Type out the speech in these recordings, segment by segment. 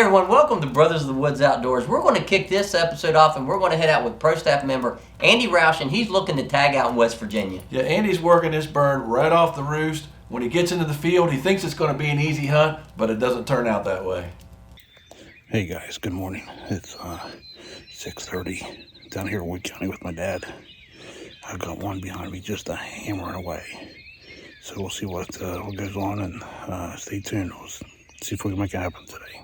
everyone, welcome to Brothers of the Woods Outdoors. We're going to kick this episode off and we're going to head out with Pro Staff member Andy Roush, and he's looking to tag out in West Virginia. Yeah, Andy's working this bird right off the roost. When he gets into the field, he thinks it's going to be an easy hunt, but it doesn't turn out that way. Hey guys, good morning. It's 6:30 down here in Wood County with my dad. I've got one behind me just hammering away. So we'll see what goes on, and stay tuned. We'll see if we can make it happen today.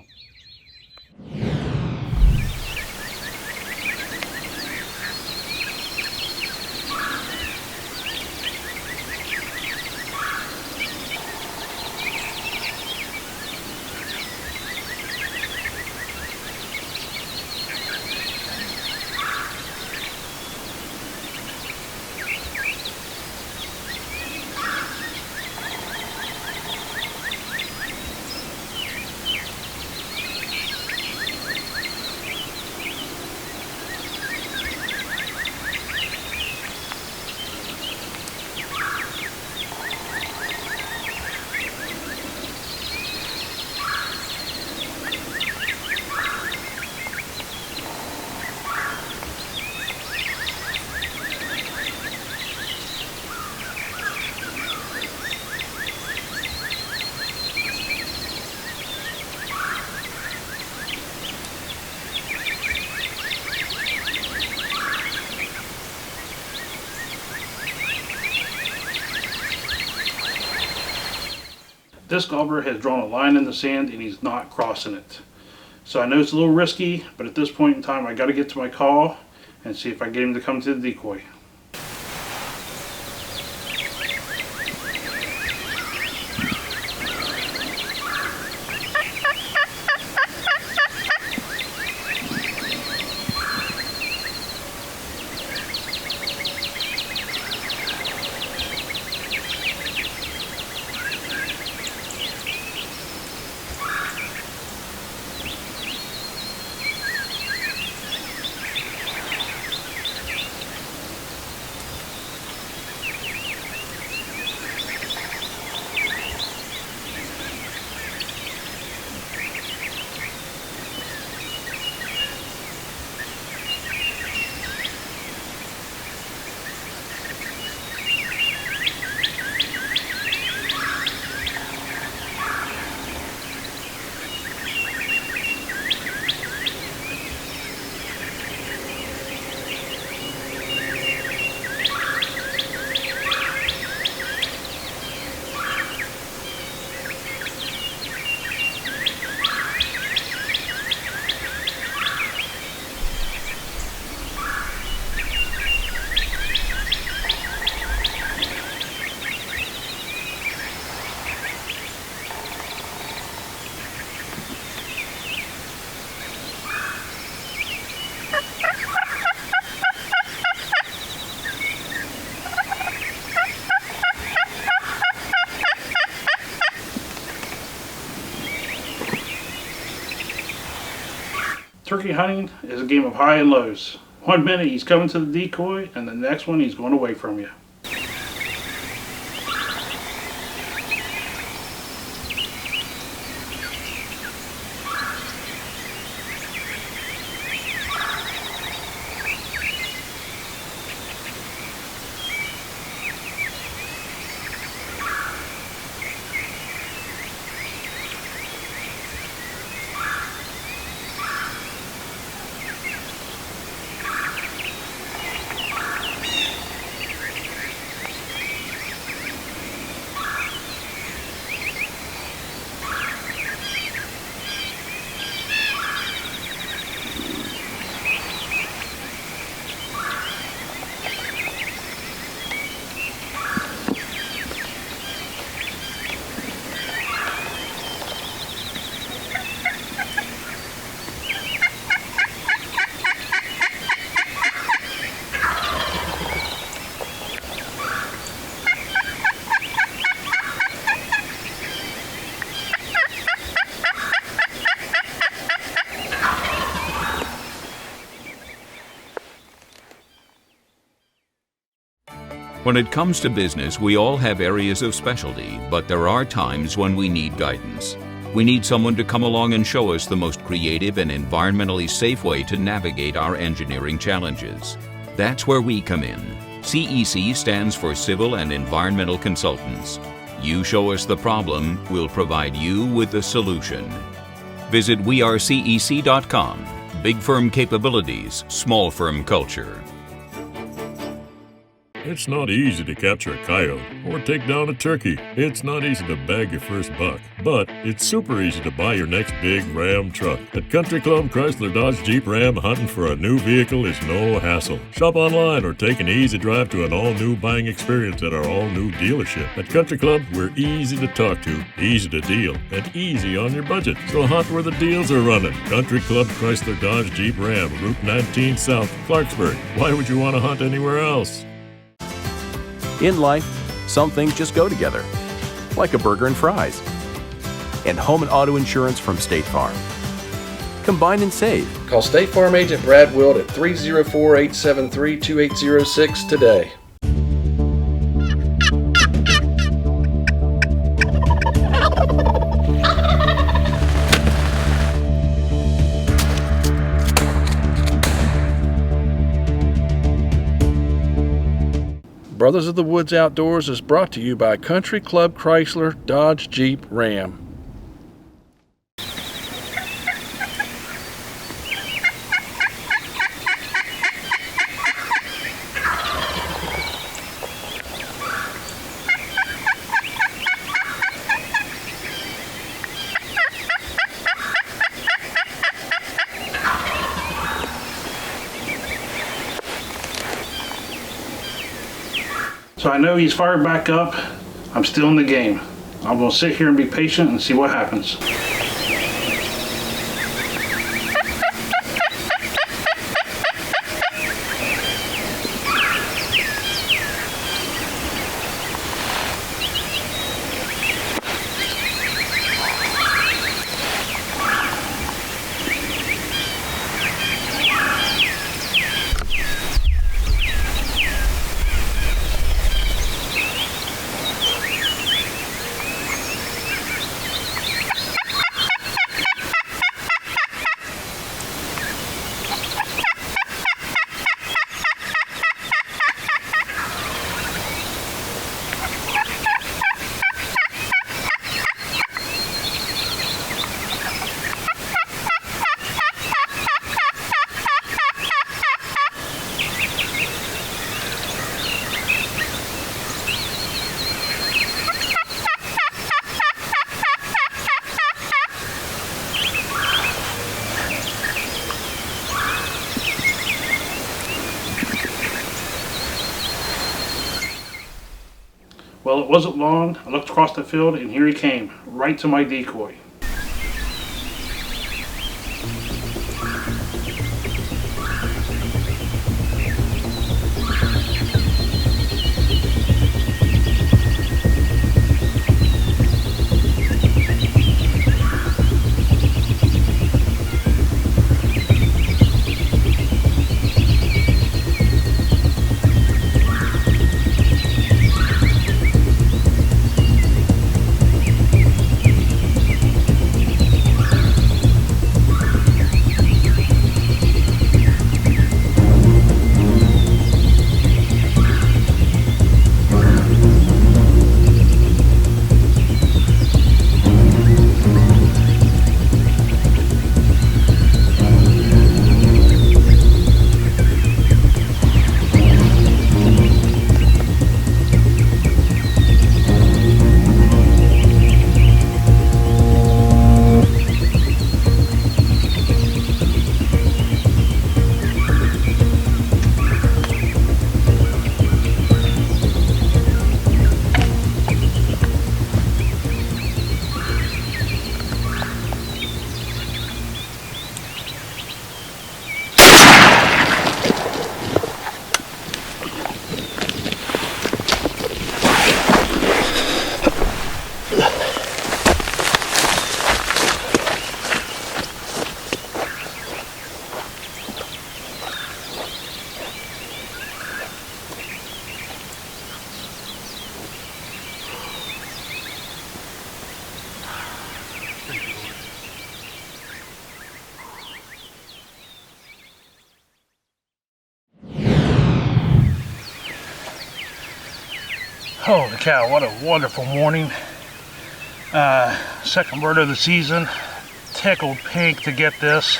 This gobbler has drawn a line in the sand and he's not crossing it. So I know it's a little risky, but at this point in time I got to get to my call and see if I get him to come to the decoy. Turkey hunting is a game of high and lows. One minute he's coming to the decoy and the next one he's going away from you. When it comes to business, we all have areas of specialty, but there are times when we need guidance. We need someone to come along and show us the most creative and environmentally safe way to navigate our engineering challenges. That's where we come in. CEC stands for Civil and Environmental Consultants. You show us the problem, we'll provide you with the solution. Visit wearecec.com. Big firm capabilities, small firm culture. It's not easy to capture a coyote or take down a turkey. It's not easy to bag your first buck, but it's super easy to buy your next big Ram truck. At Country Club Chrysler Dodge Jeep Ram, hunting for a new vehicle is no hassle. Shop online or take an easy drive to an all-new buying experience at our all-new dealership. At Country Club, we're easy to talk to, easy to deal, and easy on your budget. So hunt where the deals are running. Country Club Chrysler Dodge Jeep Ram, Route 19 South, Clarksburg. Why would you want to hunt anywhere else? In life, some things just go together, like a burger and fries. And home and auto insurance from State Farm. Combine and save. Call State Farm Agent Brad Wilt at 304-873-2806 today. Brothers of the Woods Outdoors is brought to you by Country Club Chrysler Dodge Jeep Ram. So I know he's fired back up. I'm still in the game. I'm gonna sit here and be patient and see what happens. Well, it wasn't long. I looked across the field and here he came, right to my decoy. Holy cow, what a wonderful morning. Second bird of the season. Tickled pink to get this.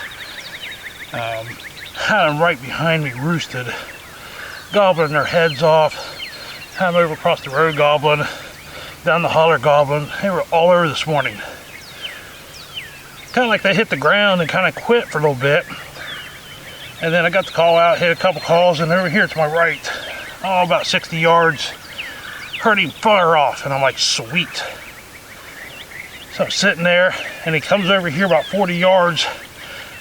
Had them right behind me roosted. Gobbling their heads off. Had them over across the road gobbling. Down the holler gobbling. They were all over this morning. Kind of like they hit the ground and kind of quit for a little bit. And then I got the call out, hit a couple calls, and over here to my right, about 60 yards, heard him fire off, and I'm like, sweet. So I'm sitting there, and he comes over here about 40 yards.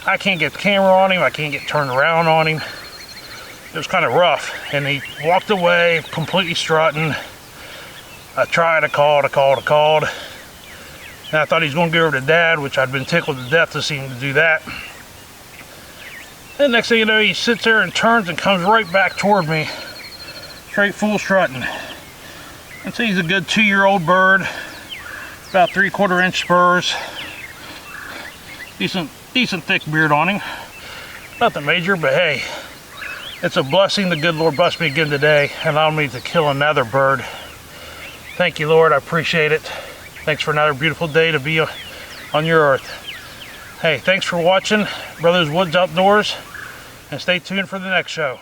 I can't get the camera on him, I can't get turned around on him. It was kind of rough, and he walked away, completely strutting. I called, and I thought he was going to go over to Dad, which I'd been tickled to death to see him to do that. And next thing you know, he sits there and turns and comes right back toward me, straight full strutting. And so he's a good 2-year-old bird, about 3/4 inch spurs, decent thick beard on him. Nothing major, but hey, it's a blessing the good Lord blessed me again today and allowed me to kill another bird. Thank you, Lord, I appreciate it. Thanks for another beautiful day to be on your earth. Hey, thanks for watching Brothers Woods Outdoors, and stay tuned for the next show.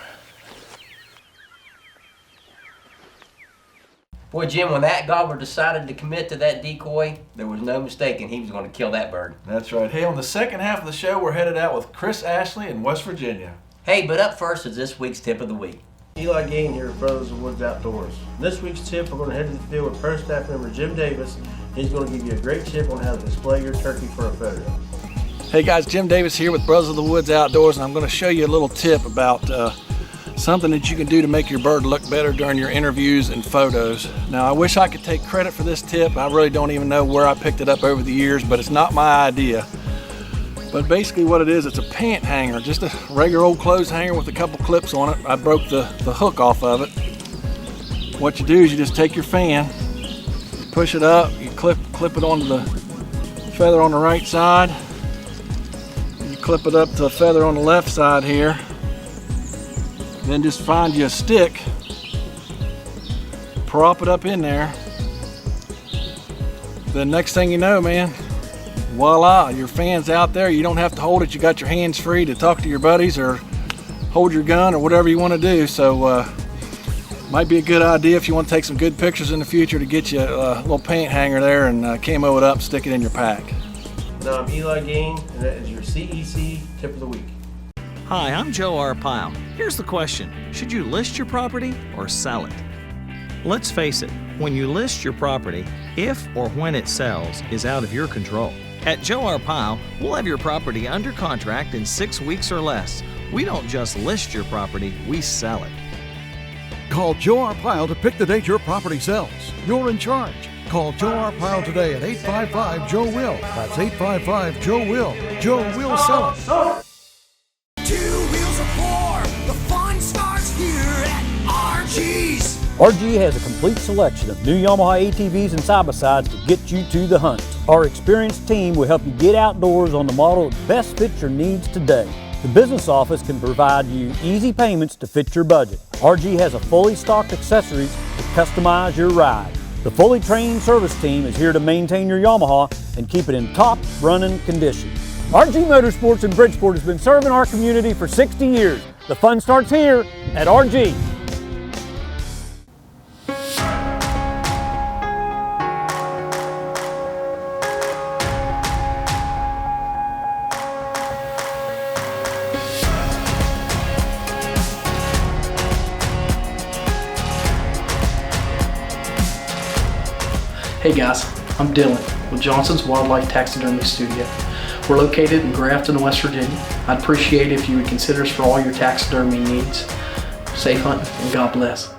Boy, Jim, when that gobbler decided to commit to that decoy, there was no mistaking he was going to kill that bird. That's right. Hey, on the second half of the show, we're headed out with Chris Ashley in West Virginia. Hey, but up first is this week's tip of the week. Eli Gain here at Brothers of Woods Outdoors. This week's tip, we're going to head to the field with Pro Staff member Jim Davis. He's going to give you a great tip on how to display your turkey for a photo. Hey guys, Jim Davis here with Brothers of the Woods Outdoors, and I'm going to show you a little tip about something that you can do to make your bird look better during your interviews and photos. Now, I wish I could take credit for this tip. I really don't even know where I picked it up over the years, but it's not my idea. But basically what it is, it's a pant hanger, just a regular old clothes hanger with a couple clips on it. I broke the hook off of it. What you do is you just take your fan, you push it up, you clip it onto the feather on the right side, you clip it up to a feather on the left side here, then just find you a stick, prop it up in there. Then next thing you know, man, voila, your fan's out there. You don't have to hold it. You got your hands free to talk to your buddies or hold your gun or whatever you want to do. So might be a good idea if you want to take some good pictures in the future to get you a little pant hanger there and camo it up, stick it in your pack. Now I'm Eli Gain, and that is your CEC tip of the week. Hi, I'm Joe Arpaio. Here's the question: should you list your property or sell it? Let's face it, when you list your property, if or when it sells is out of your control. At Joe Arpaio, we'll have your property under contract in 6 weeks or less. We don't just list your property, we sell it. Call Joe Arpaio to pick the date your property sells. You're in charge. Call Joe Arpaio today at 855-JOE-WILL. That's 855-JOE-WILL. Joe will sell it. 2 wheels of 4. The fun starts here at RG's. RG has a complete selection of new Yamaha ATVs and side-by-sides to get you to the hunt. Our experienced team will help you get outdoors on the model that best fits your needs today. The business office can provide you easy payments to fit your budget. RG has a fully stocked accessories to customize your ride. The fully trained service team is here to maintain your Yamaha and keep it in top running condition. RG Motorsports in Bridgeport has been serving our community for 60 years. The fun starts here at RG. Hey guys, I'm Dylan with Johnson's Wildlife Taxidermy Studio. We're located in Grafton, West Virginia. I'd appreciate it if you would consider us for all your taxidermy needs. Safe hunting and God bless.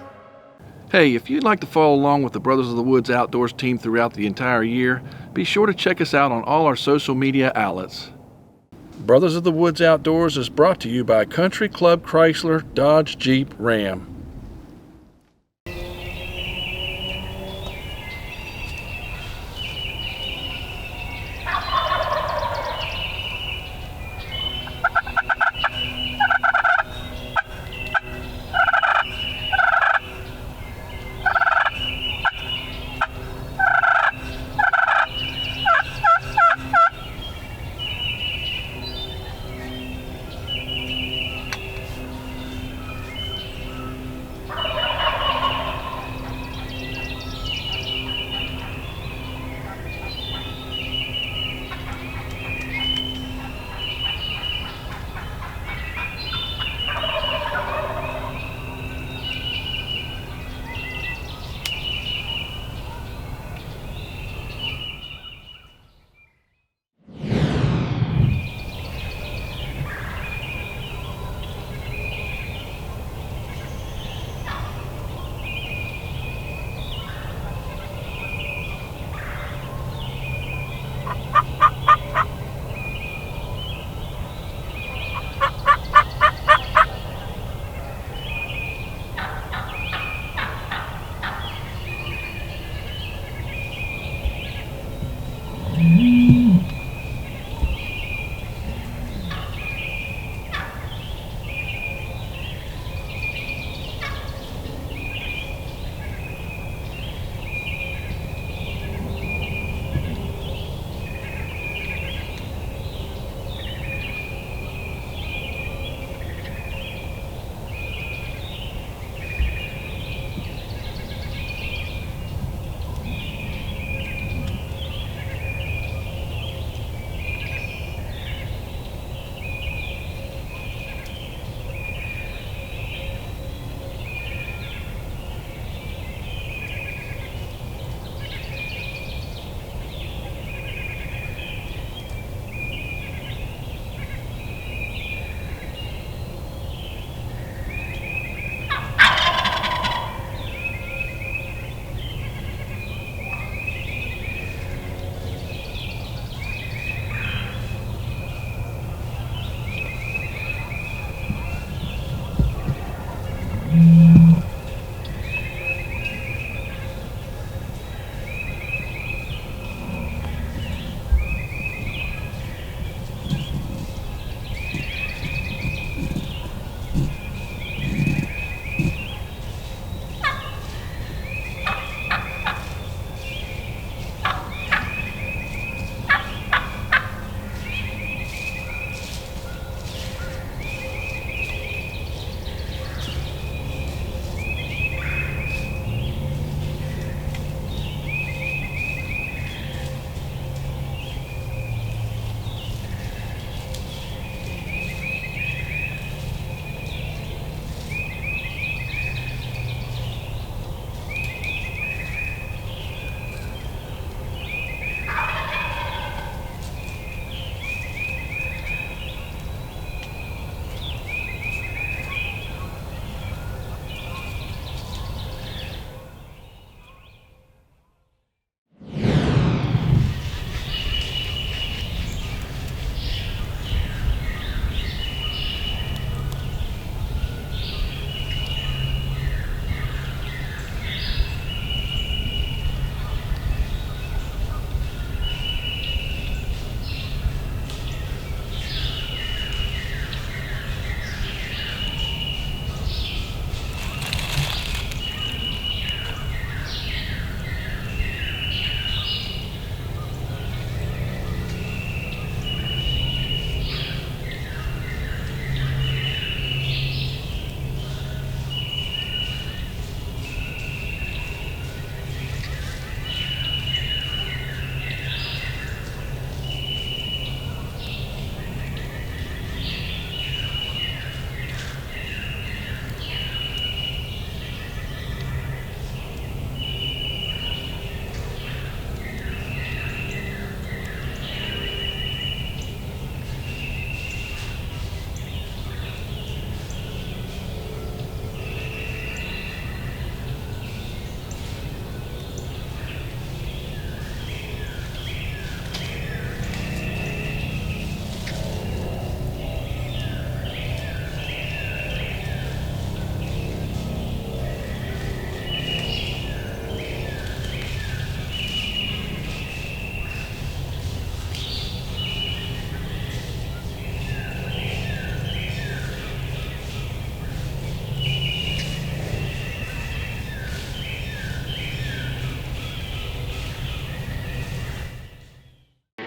Hey, if you'd like to follow along with the Brothers of the Woods Outdoors team throughout the entire year, be sure to check us out on all our social media outlets. Brothers of the Woods Outdoors is brought to you by Country Club Chrysler Dodge Jeep Ram.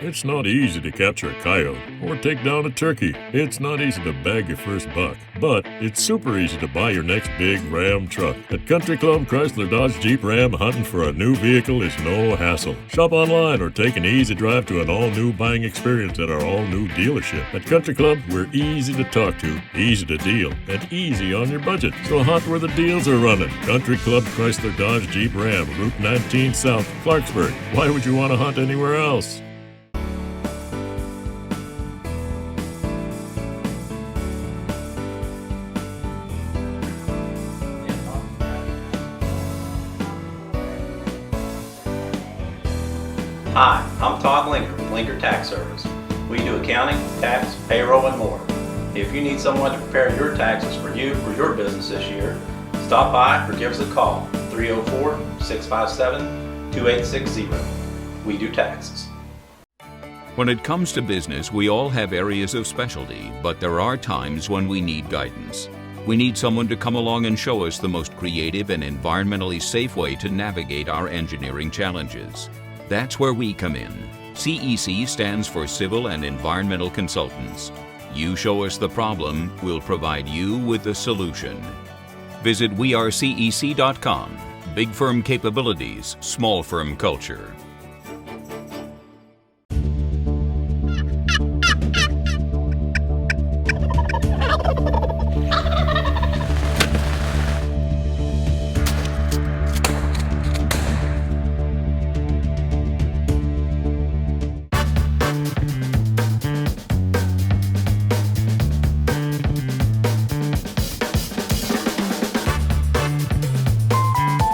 It's not easy to capture a coyote or take down a turkey. It's not easy to bag your first buck, but it's super easy to buy your next big Ram truck. At Country Club Chrysler Dodge Jeep Ram, hunting for a new vehicle is no hassle. Shop online or take an easy drive to an all-new buying experience at our all-new dealership. At Country Club, we're easy to talk to, easy to deal, and easy on your budget. So hunt where the deals are running. Country Club Chrysler Dodge Jeep Ram, Route 19 South, Clarksburg. Why would you want to hunt anywhere else? Hi, I'm Todd Linker with Linker Tax Service. We do accounting, tax, payroll, and more. If you need someone to prepare your taxes for you or your business this year, stop by or give us a call, 304-657-2860. We do taxes. When it comes to business, we all have areas of specialty, but there are times when we need guidance. We need someone to come along and show us the most creative and environmentally safe way to navigate our engineering challenges. That's where we come in. CEC stands for Civil and Environmental Consultants. You show us the problem, we'll provide you with the solution. Visit wearecec.com. Big firm capabilities, small firm culture.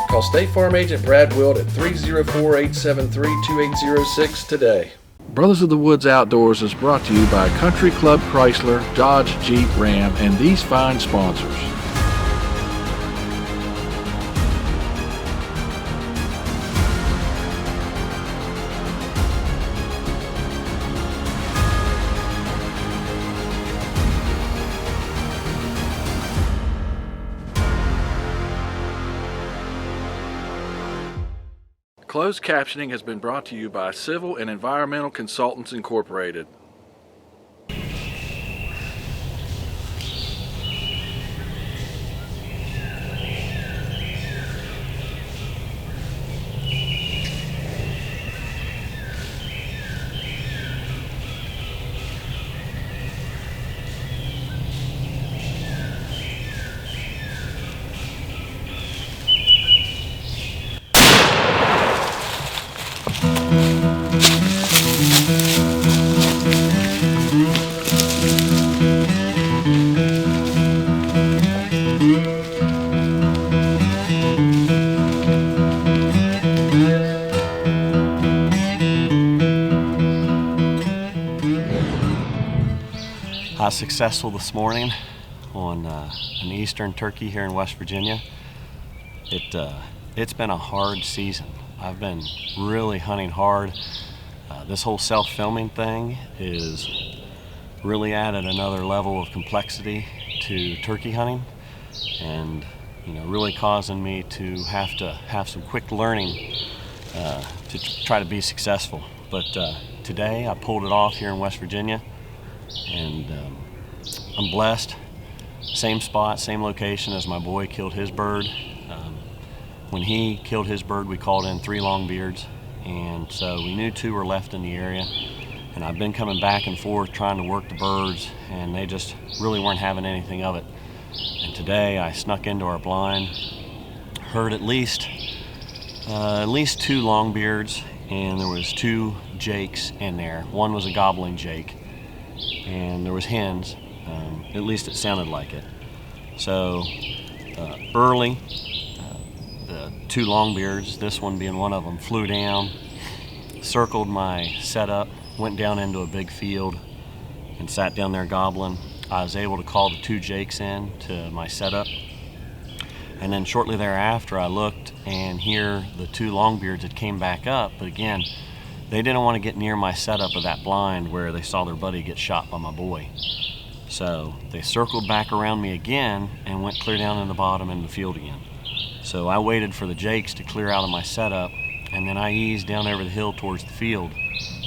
Call State Farm Agent Brad Wilt at 304-873-2806 today. Brothers of the Woods Outdoors is brought to you by Country Club Chrysler, Dodge, Jeep, Ram, and these fine sponsors. Closed captioning has been brought to you by Civil and Environmental Consultants Incorporated. I was successful this morning on an eastern turkey here in West Virginia. It's been a hard season. I've been really hunting hard. This whole self-filming thing is really added another level of complexity to turkey hunting, and really causing me to have some quick learning to try to be successful. But today I pulled it off here in West Virginia, and I'm blessed. Same spot, same location as my boy killed his bird. When he killed his bird, we called in 3 longbeards, and so we knew 2 were left in the area. And I've been coming back and forth trying to work the birds, and they just really weren't having anything of it. And today I snuck into our blind, heard at least 2 longbeards, and there was 2 jakes in there. One was a gobbling jake, and there was hens. At least it sounded like it. So early, the 2 longbeards, this one being one of them, flew down, circled my setup, went down into a big field, and sat down there gobbling. I was able to call the 2 jakes in to my setup, and then shortly thereafter I looked, and here the 2 longbeards had came back up, but again, they didn't want to get near my setup of that blind where they saw their buddy get shot by my boy. So they circled back around me again and went clear down in the bottom in the field again. So I waited for the jakes to clear out of my setup, and then I eased down over the hill towards the field.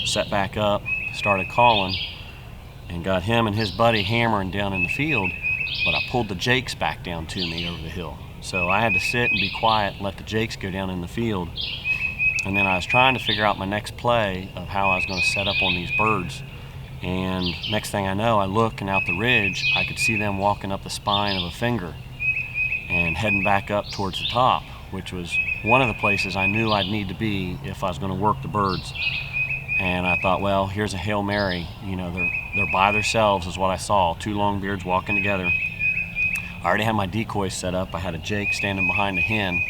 set back up, started calling, and got him and his buddy hammering down in the field, but I pulled the jakes back down to me over the hill. So I had to sit and be quiet and let the jakes go down in the field. And then I was trying to figure out my next play of how I was going to set up on these birds. And next thing I know, I look, and out the ridge, I could see them walking up the spine of a finger and heading back up towards the top, which was one of the places I knew I'd need to be if I was going to work the birds. And I thought, well, here's a Hail Mary. You know, they're by themselves is what I saw, two longbeards walking together. I already had my decoys set up. I had a jake standing behind a hen,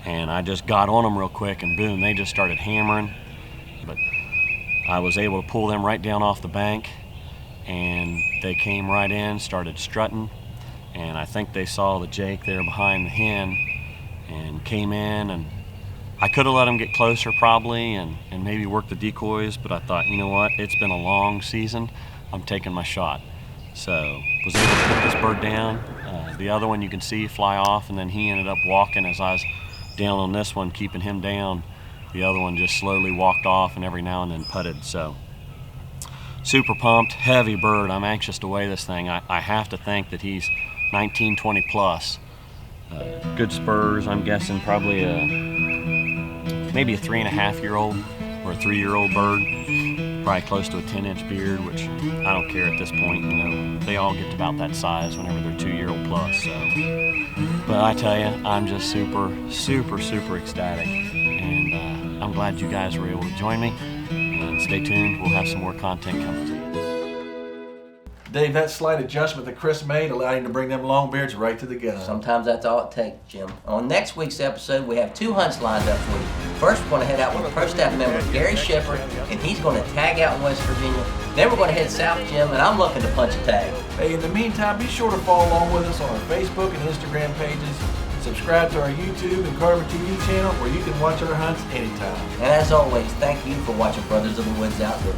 and I just got on them real quick, and boom, they just started hammering. But I was able to pull them right down off the bank, and they came right in, started strutting, and I think they saw the jake there behind the hen and came in, and I could have let them get closer probably and maybe work the decoys, but I thought, you know what, it's been a long season, I'm taking my shot. So was able to put this bird down. The other one you can see fly off, and then he ended up walking as I was down on this one, keeping him down. The other one just slowly walked off and every now and then putted. So super pumped, heavy bird. I'm anxious to weigh this thing. I have to think that he's 19, 20 plus. Good spurs, I'm guessing probably maybe a 3.5-year-old or a 3-year-old bird. Probably close to a 10-inch beard, which I don't care at this point. You know, they all get to about that size whenever they're 2-year-old plus. So, but I tell you, I'm just super, super, super ecstatic, and I'm glad you guys were able to join me. And stay tuned; we'll have some more content coming to you. Dave, that slight adjustment that Chris made allowed him to bring them longbeards right to the gun. Sometimes that's all it takes, Jim. On next week's episode, we have 2 hunts lined up for you. First, we're going to head out with Pro Staff member Gary Shepard, and he's going to tag out in West Virginia. Then we're going to head south, Jim, and I'm looking to punch a tag. Hey, in the meantime, be sure to follow along with us on our Facebook and Instagram pages. Subscribe to our YouTube and Carver TV channel where you can watch our hunts anytime. And as always, thank you for watching Brothers of the Woods Outdoors.